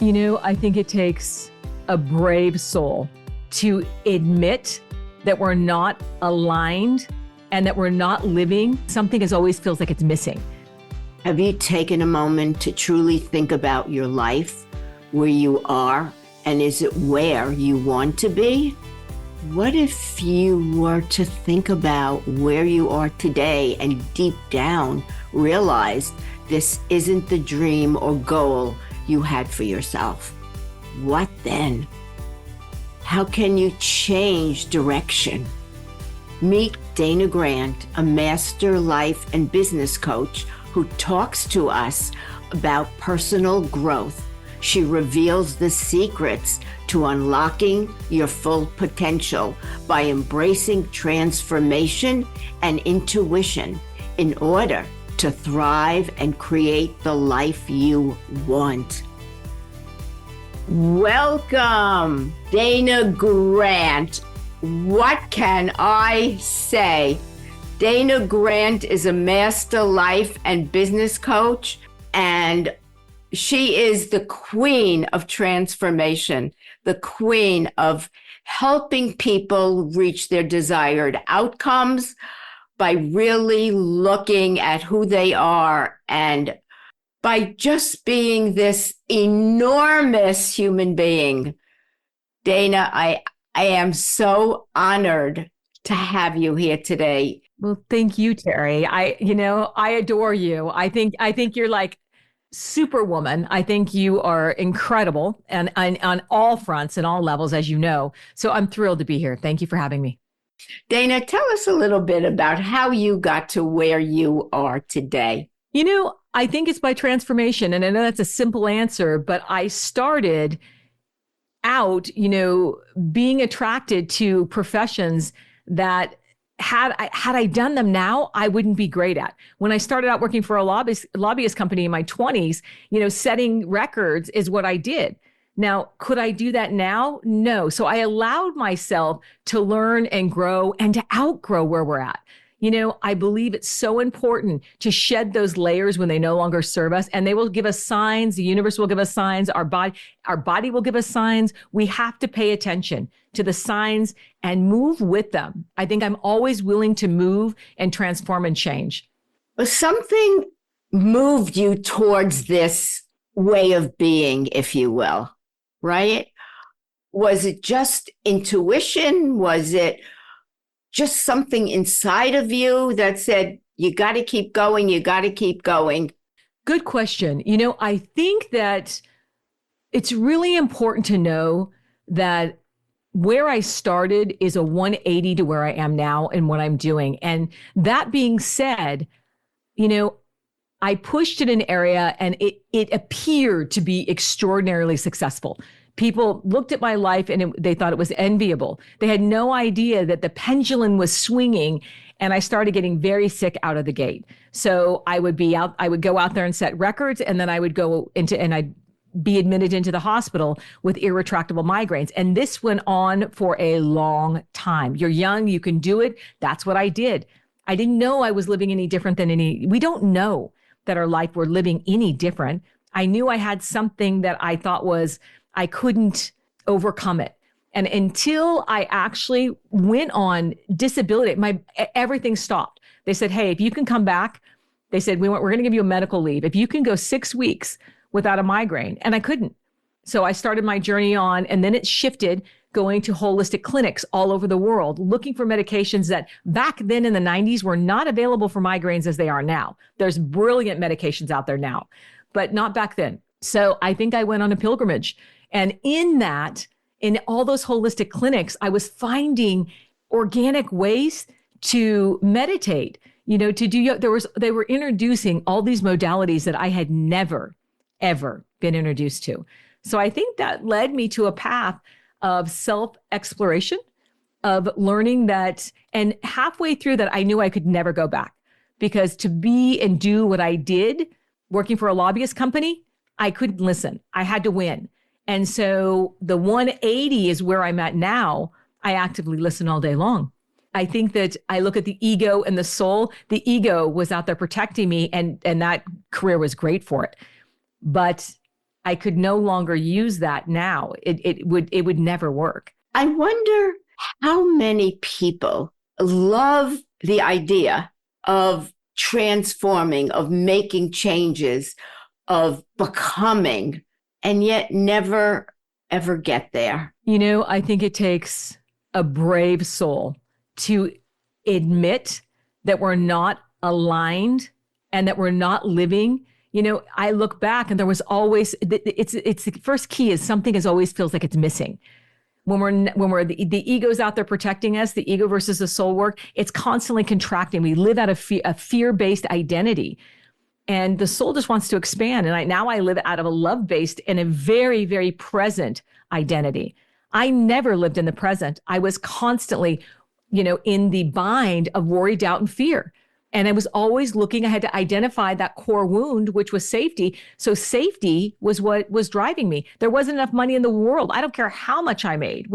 I think it takes a brave soul to admit that we're not aligned and that we're not living. Something always feels like it's missing. Have you taken a moment to truly think about your life, where you are, and is it where you want to be? What if you were to think about where you are today and deep down realize this isn't the dream or goal you had for yourself? What then? How can you change direction? Meet Dana Grant, a master life and business coach who talks to us about personal growth. She reveals the secrets to unlocking your full potential by embracing transformation and intuition in order to thrive and create the life you want. Welcome, Dana Grant. What can I say? Dana Grant is a master life and business coach, and she is the queen of transformation, the queen of helping people reach their desired outcomes by really looking at who they are and by just being this enormous human being. Dana, I am so honored to have you here today. Well, thank you, Terry. I adore you. I think you're like superwoman. I think you are incredible and on all fronts and all levels, as you know. So I'm thrilled to be here. Thank you for having me. Dana, tell us a little bit about how you got to where you are today. I think it's by transformation. And I know that's a simple answer, but I started out, being attracted to professions that had I done them now, I wouldn't be great at. When I started out working for a lobbyist company in my 20s, setting records is what I did. Now, could I do that now? No. So I allowed myself to learn and grow and to outgrow where we're at. I believe it's so important to shed those layers when they no longer serve us, and they will give us signs. The universe will give us signs. Our body will give us signs. We have to pay attention to the signs and move with them. I think I'm always willing to move and transform and change. Well, something moved you towards this way of being, if you will, right? Was it just intuition? Was it just something inside of you that said, you got to keep going, you got to keep going? Good question. I think that it's really important to know that where I started is a 180 to where I am now and what I'm doing. And that being said, I pushed in an area and it appeared to be extraordinarily successful. People looked at my life and they thought it was enviable. They had no idea that the pendulum was swinging, and I started getting very sick out of the gate. So I would go out there and set records, and then I would go and I'd be admitted into the hospital with irretractable migraines. And this went on for a long time. You're young, you can do it. That's what I did. I didn't know I was living any different than we don't know that our life we're living any different. I knew I had something that I thought I couldn't overcome it. And until I actually went on disability, everything stopped. They said, hey, if you can come back, they said, we're going to give you a medical leave. If you can go 6 weeks without a migraine. And I couldn't. So I started my journey on, and then it shifted going to holistic clinics all over the world, looking for medications that back then in the 90s were not available for migraines as they are now. There's brilliant medications out there now, but not back then. So I think I went on a pilgrimage. And in all those holistic clinics, I was finding organic ways to meditate, to do, they were introducing all these modalities that I had never, ever been introduced to. So I think that led me to a path of self-exploration, of learning that, and halfway through that, I knew I could never go back, because to be and do what I did working for a lobbyist company, I couldn't listen. I had to win. And so the 180 is where I'm at now. I actively listen all day long. I think that I look at the ego and the soul. The ego was out there protecting me, and that career was great for it. But I could no longer use that now. It would never work. I wonder how many people love the idea of transforming, of making changes, of becoming, and yet never, ever get there. I think it takes a brave soul to admit that we're not aligned and that we're not living. I look back and there was always, it's the first key is something always feels like it's missing. When the ego's out there protecting us, the ego versus the soul work, it's constantly contracting. We live out of a fear-based identity. And the soul just wants to expand. And now I live out of a love-based and a very, very present identity. I never lived in the present. I was constantly, in the bind of worry, doubt, and fear. And I was always looking, I had to identify that core wound, which was safety. So safety was what was driving me. There wasn't enough money in the world. I don't care how much I made,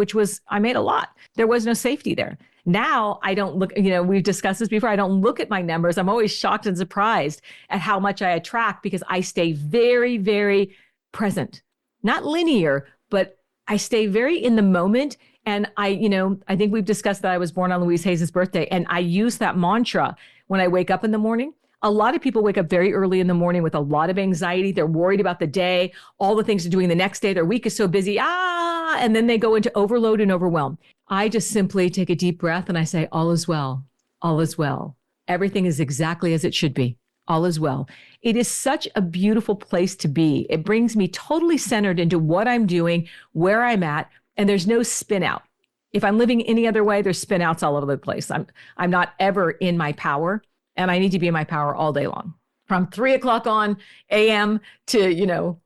I made a lot. There was no safety there. Now I don't look, we've discussed this before. I don't look at my numbers. I'm always shocked and surprised at how much I attract because I stay very, very present, not linear, but I stay very in the moment. And I think we've discussed that I was born on Louise Hayes' birthday. And I use that mantra when I wake up in the morning. A lot of people wake up very early in the morning with a lot of anxiety. They're worried about the day, all the things they're doing the next day. Their week is so busy. And then they go into overload and overwhelm. I just simply take a deep breath and I say, all is well. All is well. Everything is exactly as it should be. All is well. It is such a beautiful place to be. It brings me totally centered into what I'm doing, where I'm at, and there's no spin out. If I'm living any other way, there's spin outs all over the place. I'm not ever in my power, and I need to be in my power all day long, from 3:00 on a.m. to,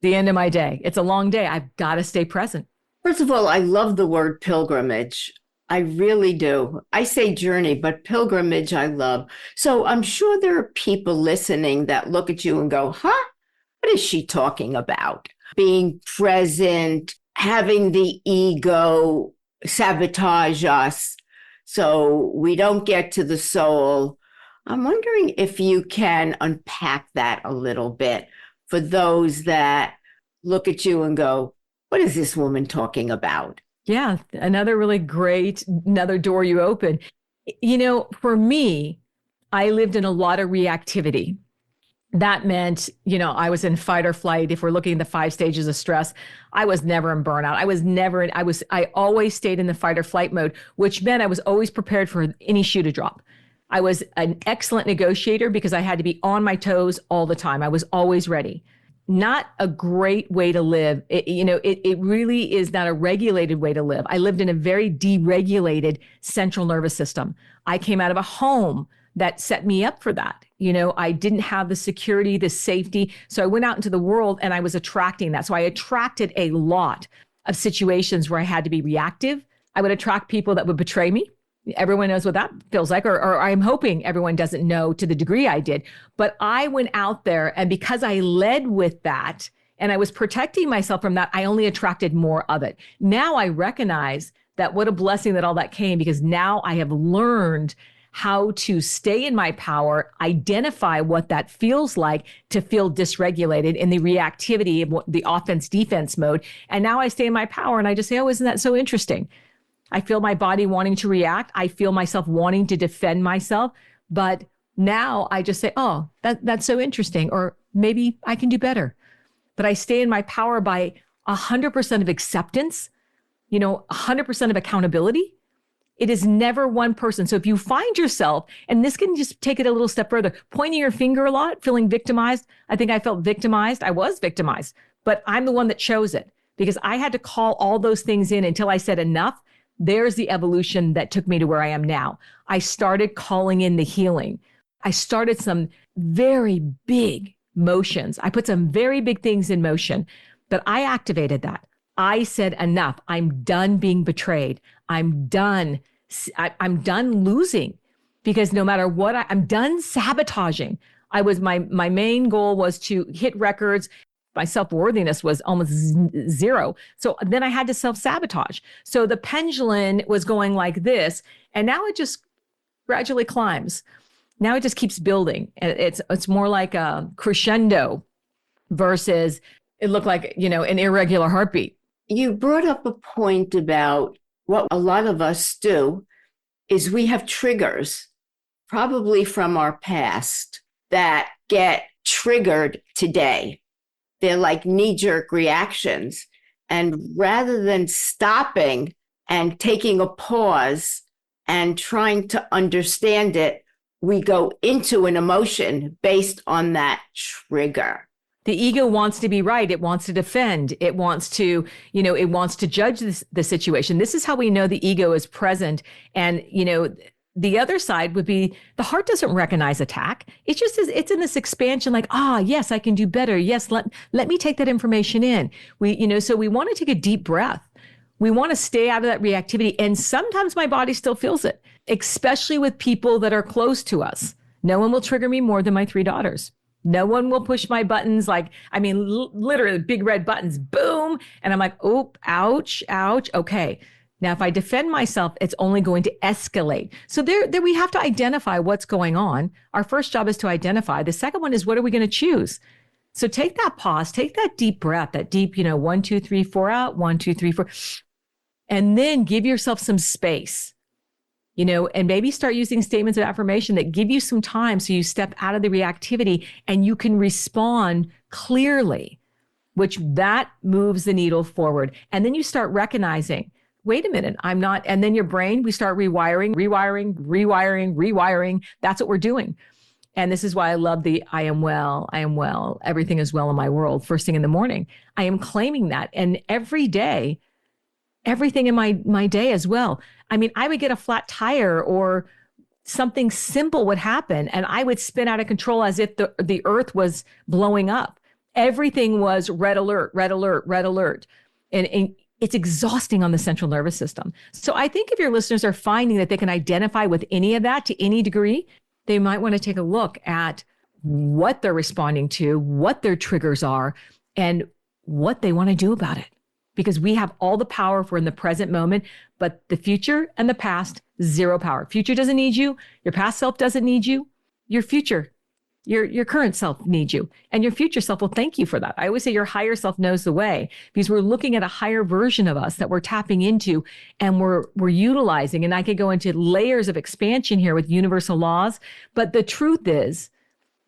the end of my day. It's a long day. I've got to stay present. First of all, I love the word pilgrimage. I really do. I say journey, but pilgrimage I love. So I'm sure there are people listening that look at you and go, what is she talking about? Being present, having the ego sabotage us so we don't get to the soul. I'm wondering if you can unpack that a little bit for those that look at you and go, what is this woman talking about? Yeah, another really great, another door you open. For me, I lived in a lot of reactivity. That meant, I was in fight or flight. If we're looking at the 5 stages of stress, I was never in burnout. I always stayed in the fight or flight mode, which meant I was always prepared for any shoe to drop. I was an excellent negotiator because I had to be on my toes all the time. I was always ready. Not a great way to live. It really is not a regulated way to live. I lived in a very deregulated central nervous system. I came out of a home that set me up for that. I didn't have the security, the safety. So I went out into the world and I was attracting that. So I attracted a lot of situations where I had to be reactive. I would attract people that would betray me. Everyone knows what that feels like, or I'm hoping everyone doesn't know to the degree I did. But I went out there, and because I led with that and I was protecting myself from that, I only attracted more of it. Now I recognize that what a blessing that all that came, because now I have learned how to stay in my power, identify what that feels like to feel dysregulated in the reactivity of the offense defense mode. And now I stay in my power and I just say, oh, isn't that so interesting? I feel my body wanting to react. I feel myself wanting to defend myself. But now I just say, oh, that's so interesting. Or maybe I can do better. But I stay in my power by 100% of acceptance, 100% of accountability. It is never one person. So if you find yourself, and this can just take it a little step further, pointing your finger a lot, feeling victimized. I think I felt victimized. I was victimized, but I'm the one that chose it because I had to call all those things in until I said enough. There's the evolution that took me to where I am now. I started calling in the healing. I started some very big motions. I put some very big things in motion, but I activated that. I said enough. I'm done being betrayed. I'm done. I'm done losing because no matter what, I'm done sabotaging. My main goal was to hit records. My self-worthiness was almost zero. So then I had to self-sabotage. So the pendulum was going like this, and now it just gradually climbs. Now it just keeps building. It's more like a crescendo versus It looked like, an irregular heartbeat. You brought up a point about what a lot of us do is we have triggers, probably from our past, that get triggered today. They're like knee-jerk reactions. And rather than stopping and taking a pause and trying to understand it, we go into an emotion based on that trigger. The ego wants to be right. It wants to defend. It wants to, it wants to judge the situation. This is how we know the ego is present. And, the other side would be the heart doesn't recognize attack. It's just, it's in this expansion like, yes, I can do better. Yes, let me take that information in. So we want to take a deep breath. We want to stay out of that reactivity. And sometimes my body still feels it, especially with people that are close to us. No one will trigger me more than my 3 daughters. No one will push my buttons literally big red buttons, boom. And I'm like, oh, ouch, ouch. Okay. Now, if I defend myself, it's only going to escalate. So there we have to identify what's going on. Our first job is to identify. The second one is, what are we going to choose? So take that pause, take that deep breath, that deep, 1, 2, 3, 4 out, 1, 2, 3, 4. And then give yourself some space, and maybe start using statements of affirmation that give you some time so you step out of the reactivity and you can respond clearly, which that moves the needle forward. And then you start recognizing, wait a minute, I'm not. And then your brain, we start rewiring. That's what we're doing. And this is why I love the I am well, everything is well in my world, first thing in the morning. I am claiming that. And every day, everything in my day as well. I mean, I would get a flat tire or something simple would happen and I would spin out of control as if the earth was blowing up. Everything was red alert, red alert, red alert. And it's exhausting on the central nervous system. So I think if your listeners are finding that they can identify with any of that to any degree, they might want to take a look at what they're responding to, what their triggers are, and what they want to do about it. Because we have all the power if we're in the present moment, but the future and the past, zero power. Future doesn't need you. Your past self doesn't need you. Your future, your current self needs you. And your future self will thank you for that. I always say your higher self knows the way because we're looking at a higher version of us that we're tapping into and we're utilizing. And I could go into layers of expansion here with universal laws. But the truth is,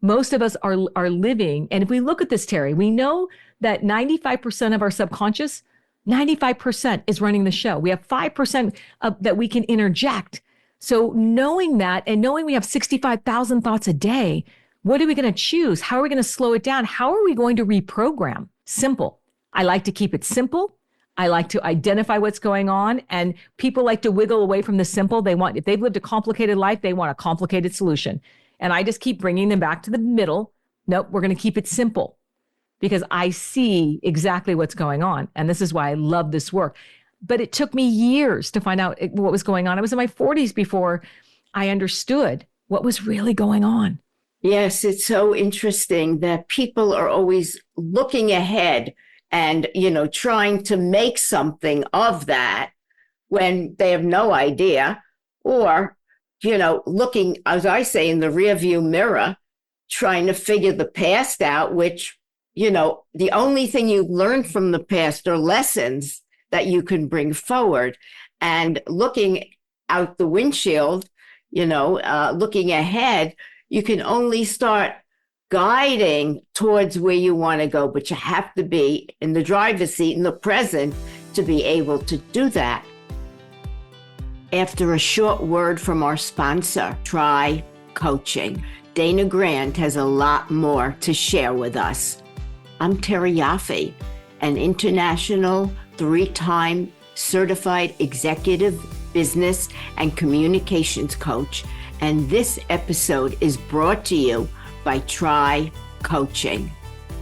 most of us are living. And if we look at this, Terry, we know that 95% of our subconscious 95% is running the show. We have 5% that we can interject. So knowing that and knowing we have 65,000 thoughts a day, what are we going to choose? How are we going to slow it down? How are we going to reprogram? Simple. I like to keep it simple. I like to identify what's going on. And people like to wiggle away from the simple. If they've lived a complicated life, they want a complicated solution. And I just keep bringing them back to the middle. Nope, we're going to keep it simple. Because I see exactly what's going on. And this is why I love this work. But it took me years to find out what was going on. I was in my 40s before I understood what was really going on. Yes, it's so interesting that people are always looking ahead and, trying to make something of that when they have no idea, or, looking, as I say, in the rearview mirror, trying to figure the past out, which the only thing you learn from the past are lessons that you can bring forward. And looking out the windshield, looking ahead, you can only start guiding towards where you want to go, but you have to be in the driver's seat in the present to be able to do that. After a short word from our sponsor, Try Coaching, Dana Grant has a lot more to share with us. I'm Terry Yoffe, an international 3-time certified executive business and communications coach, and this episode is brought to you by Try Coaching.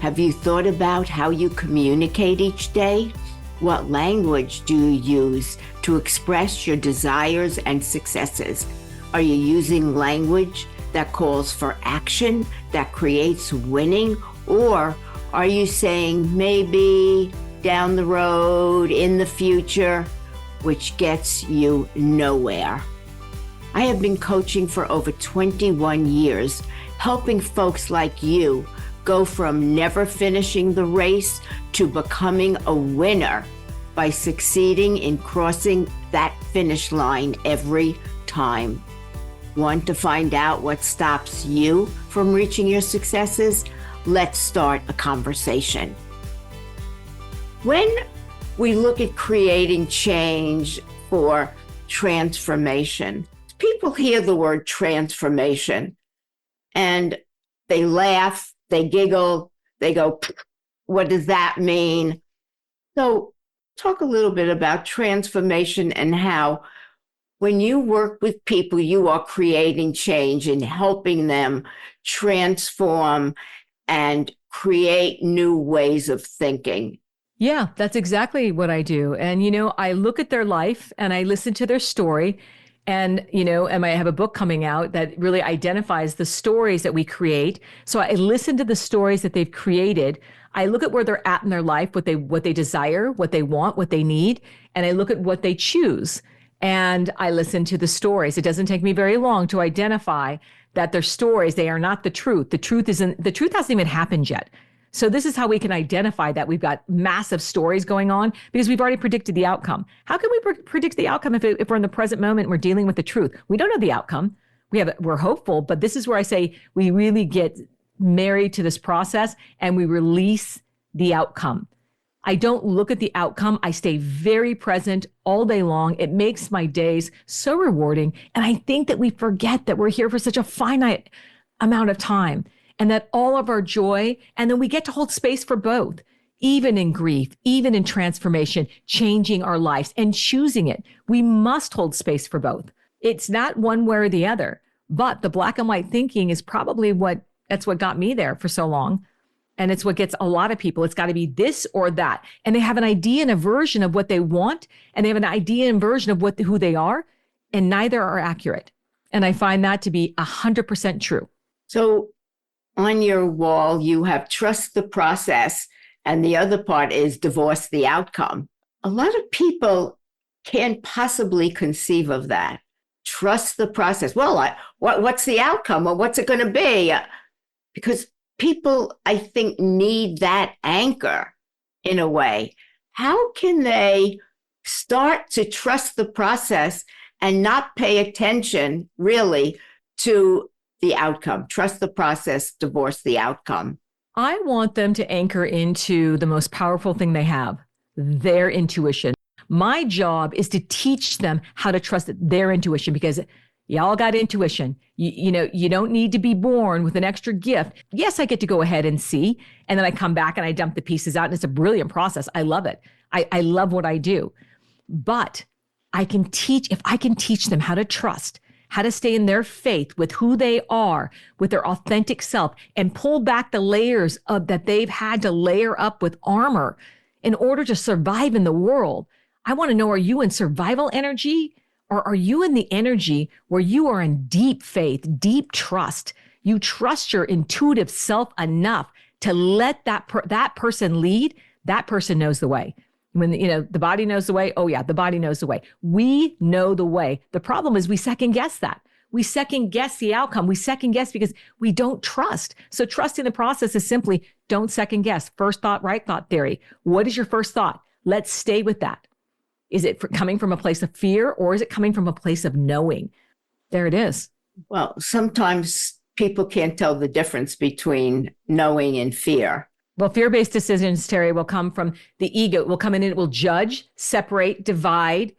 Have you thought about how you communicate each day? What language do you use to express your desires and successes? Are you using language that calls for action, that creates winning, or are you saying maybe, down the road, in the future, which gets you nowhere? I have been coaching for over 21 years, helping folks like you go from never finishing the race to becoming a winner by succeeding in crossing that finish line every time. Want to find out what stops you from reaching your successes? Let's start a conversation. When we look at creating change for transformation, people hear the word transformation and they laugh, they giggle, they go, what does that mean? So talk a little bit about transformation and how when you work with people, you are creating change and helping them transform and create new ways of thinking. Yeah, that's exactly what I do. And, I look at their life and I listen to their story. And, I have a book coming out that really identifies the stories that we create. So I listen to the stories that they've created. I look at where they're at in their life, what they desire, what they want, what they need. And I look at what they choose. And I listen to the stories. It doesn't take me very long to identify that their stories, they are not the truth. The truth hasn't even happened yet. So this is how we can identify that we've got massive stories going on because we've already predicted the outcome. How can we predict the outcome if we're in the present moment and we're dealing with the truth? We don't know the outcome. We're hopeful, but this is where I say we really get married to this process and we release the outcome. I don't look at the outcome. I stay very present all day long. It makes my days so rewarding. And I think that we forget that we're here for such a finite amount of time and that all of our joy, and then we get to hold space for both, even in grief, even in transformation, changing our lives and choosing it. We must hold space for both. It's not one way or the other, but the black and white thinking is probably that's what got me there for so long. And it's what gets a lot of people. It's got to be this or that. And they have an idea and a version of what they want. And they have an idea and version of who they are. And neither are accurate. And I find that to be 100% true. So on your wall, you have trust the process. And the other part is divorce the outcome. A lot of people can't possibly conceive of that. Trust the process. Well, what's the outcome? Or what's it going to be? Because people, I think, need that anchor in a way. How can they start to trust the process and not pay attention really to the outcome? Trust the process, divorce the outcome. I want them to anchor into the most powerful thing they have, their intuition. My job is to teach them how to trust their intuition because y'all got intuition. You don't need to be born with an extra gift. Yes, I get to go ahead and see, and then I come back and I dump the pieces out, and it's a brilliant process. I love it. I love what I do. But if I can teach them how to trust, how to stay in their faith with who they are, with their authentic self, and pull back the layers that they've had to layer up with armor in order to survive in the world. I want to know, are you in survival energy? Or are you in the energy where you are in deep faith, deep trust? You trust your intuitive self enough to let that person lead. That person knows the way. When the body knows the way, oh yeah, the body knows the way. We know the way. The problem is we second guess that. We second guess the outcome. We second guess because we don't trust. So trusting the process is simply don't second guess. First thought, right thought theory. What is your first thought? Let's stay with that. Is it coming from a place of fear or is it coming from a place of knowing? There it is. Well, sometimes people can't tell the difference between knowing and fear. Well, fear-based decisions, Terry, will come from the ego. It will come in and it will judge, separate, divide,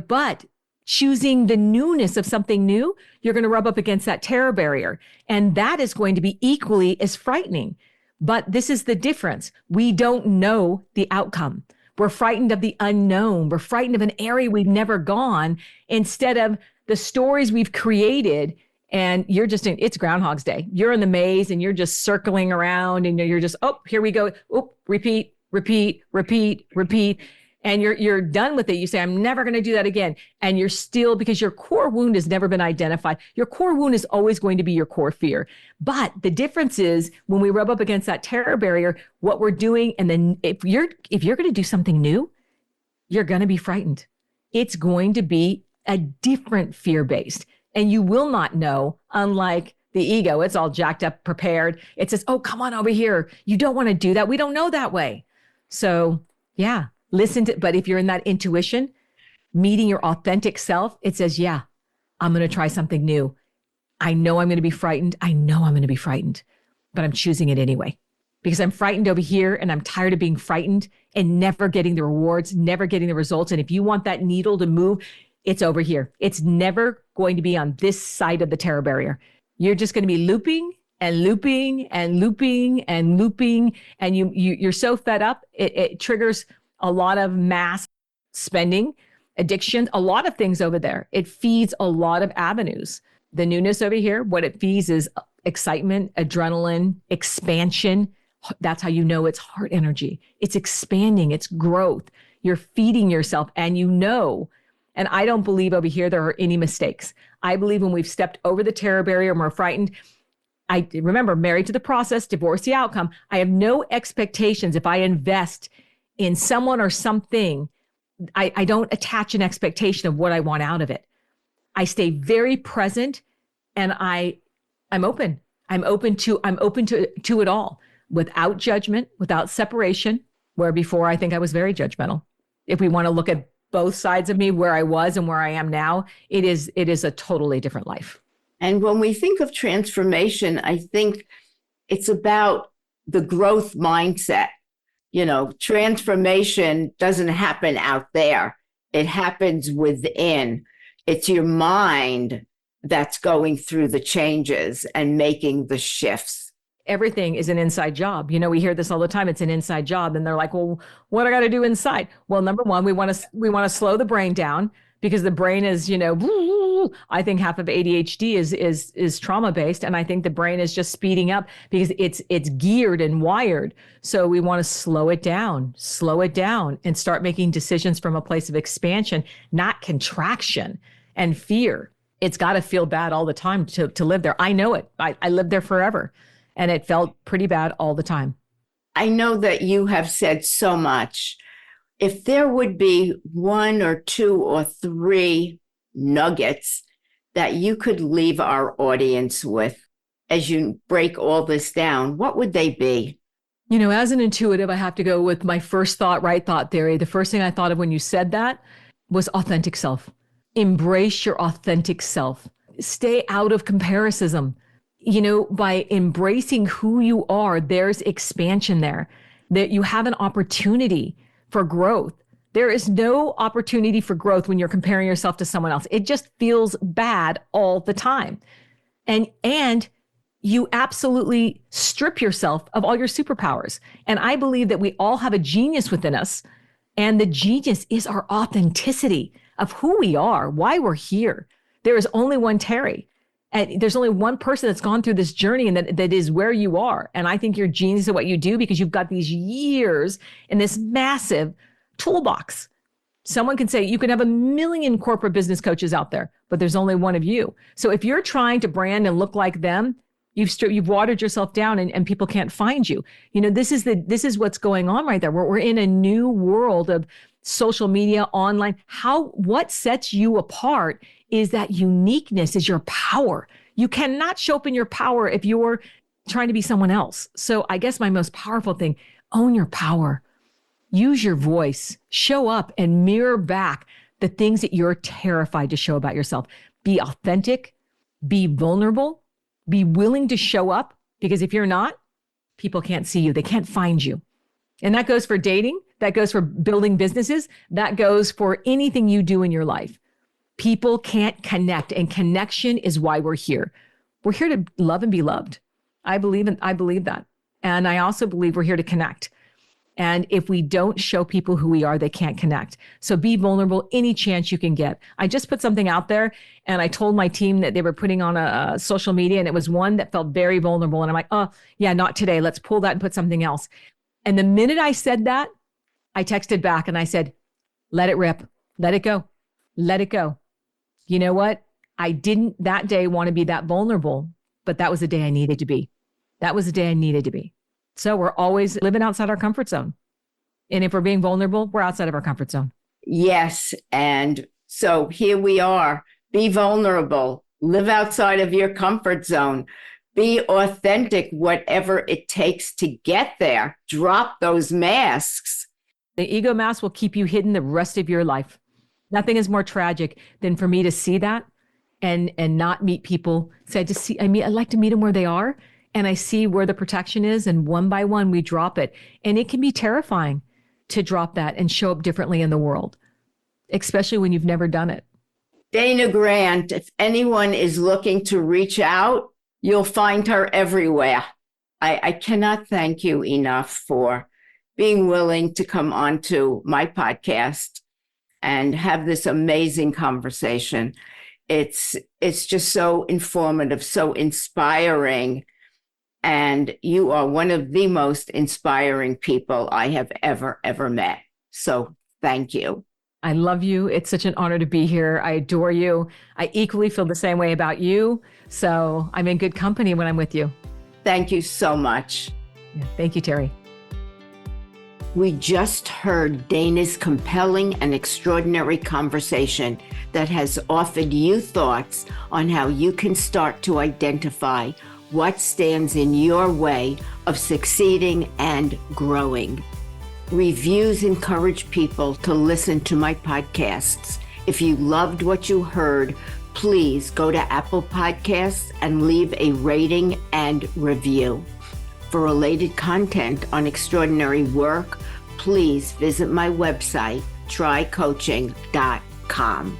but choosing the newness of something new, you're going to rub up against that terror barrier. And that is going to be equally as frightening. But this is the difference. We don't know the outcome. We're frightened of the unknown. We're frightened of an area we've never gone instead of the stories we've created. And you're just it's Groundhog's Day. You're in the maze and you're just circling around and you're just, oh, here we go. Oh, repeat, repeat, repeat, repeat. And you're done with it. You say, I'm never going to do that again. And you're still, because your core wound has never been identified. Your core wound is always going to be your core fear. But the difference is when we rub up against that terror barrier, what we're doing, and then if you're going to do something new, you're going to be frightened. It's going to be a different fear-based. And you will not know, unlike The ego, it's all jacked up, prepared. It says, oh, come on over here. You don't want to do that. We don't know that way. So yeah, listen to, but if you're in that intuition, meeting your authentic self, it says, yeah, I'm going to try something new. I know I'm going to be frightened. I know I'm going to be frightened, but I'm choosing it anyway because I'm frightened over here and I'm tired of being frightened and never getting the rewards, never getting the results. And if you want that needle to move, it's over here. It's never going to be on this side of the terror barrier. You're just going to be looping and looping and looping and looping. And you're so fed up. It triggers a lot of mass spending, addiction, a lot of things over there. It feeds a lot of avenues. The newness over here, what it feeds is excitement, adrenaline, expansion. That's how you know it's heart energy. It's expanding, it's growth. You're feeding yourself and you know, and I don't believe over here there are any mistakes. I believe when we've stepped over the terror barrier and we're frightened, I remember married to the process, divorce the outcome. I have no expectations. If I invest in someone or something, I don't attach an expectation of what I want out of it. I stay very present and I'm open. I'm open to it all without judgment, without separation, where before I think I was very judgmental. If we want to look at both sides of me, where I was and where I am now, it is a totally different life. And when we think of transformation, I think it's about the growth mindset. You know, transformation doesn't happen out there. It happens within. It's your mind that's going through the changes and making the shifts. Everything is an inside job. You know, we hear this all the time. It's an inside job. And they're like, well, what do I got to do inside? Well, number one, we want to slow the brain down because the brain is, you know, I think half of ADHD is trauma based. And I think the brain is just speeding up because it's geared and wired. So we want to slow it down and start making decisions from a place of expansion, not contraction and fear. It's got to feel bad all the time to live there. I know it. I lived there forever. And it felt pretty bad all the time. I know that you have said so much. If there would be one or two or three nuggets that you could leave our audience with as you break all this down, what would they be? You know, as an intuitive, I have to go with my first thought, right thought theory. The first thing I thought of when you said that was authentic self. Embrace your authentic self. Stay out of comparison. You know, by embracing who you are, there's expansion there, that you have an opportunity for growth. There is no opportunity for growth when you're comparing yourself to someone else. It just feels bad all the time. And you absolutely strip yourself of all your superpowers. And I believe that we all have a genius within us. And the genius is our authenticity of who we are, why we're here. There is only one Terry. And there's only one person that's gone through this journey and that is where you are. And I think you're genius at what you do because you've got these years in this massive toolbox. Someone can say you can have a million corporate business coaches out there, but there's only one of you. So if you're trying to brand and look like them, you've watered yourself down and people can't find you. You know, this is what's going on right there. We're in a new world of social media, online. What sets you apart is that uniqueness, is your power. You cannot show up in your power if you're trying to be someone else. So I guess my most powerful thing, own your power, use your voice, show up and mirror back the things that you're terrified to show about yourself. Be authentic, be vulnerable, be willing to show up, because if you're not, people can't see you. They can't find you. And that goes for dating. That goes for building businesses. That goes for anything you do in your life. People can't connect, and connection is why we're here. We're here to love and be loved. I believe that. And I also believe we're here to connect. And if we don't show people who we are, they can't connect. So be vulnerable any chance you can get. I just put something out there and I told my team that they were putting on a social media, and it was one that felt very vulnerable. And I'm like, oh yeah, not today. Let's pull that and put something else. And the minute I said that, I texted back and I said, let it rip, let it go, let it go. You know what? I didn't that day want to be that vulnerable, but that was the day I needed to be. That was the day I needed to be. So we're always living outside our comfort zone. And if we're being vulnerable, we're outside of our comfort zone. Yes. And so here we are. Be vulnerable. Live outside of your comfort zone. Be authentic, whatever it takes to get there. Drop those masks. The ego mask will keep you hidden the rest of your life. Nothing is more tragic than for me to see that and not meet people. So I like to meet them where they are, and I see where the protection is, and one by one we drop it. And it can be terrifying to drop that and show up differently in the world, especially when you've never done it. Dana Grant, if anyone is looking to reach out, you'll find her everywhere. I cannot thank you enough for being willing to come onto my podcast and have this amazing conversation. It's just so informative, so inspiring. And you are one of the most inspiring people I have ever met. So thank you. I love you. It's such an honor to be here. I adore you. I equally feel the same way about you. So I'm in good company when I'm with you. Thank you so much. Yeah, thank you, Terry. We just heard Dana's compelling and extraordinary conversation that has offered you thoughts on how you can start to identify what stands in your way of succeeding and growing. Reviews encourage people to listen to my podcasts. If you loved what you heard, please go to Apple Podcasts and leave a rating and review. For related content on extraordinary work, please visit my website, trycoaching.com.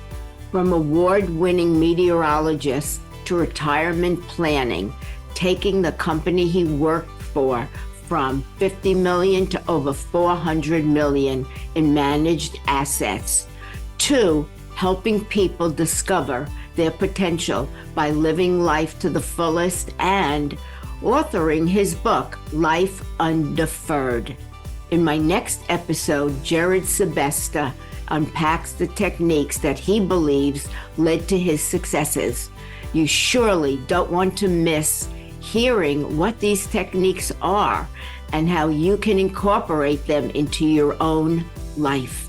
From award-winning meteorologist to retirement planning, taking the company he worked for from 50 million to over 400 million in managed assets, to helping people discover their potential by living life to the fullest, and authoring his book, Life Undeferred. In my next episode, Jared Sebesta unpacks the techniques that he believes led to his successes. You surely don't want to miss hearing what these techniques are and how you can incorporate them into your own life.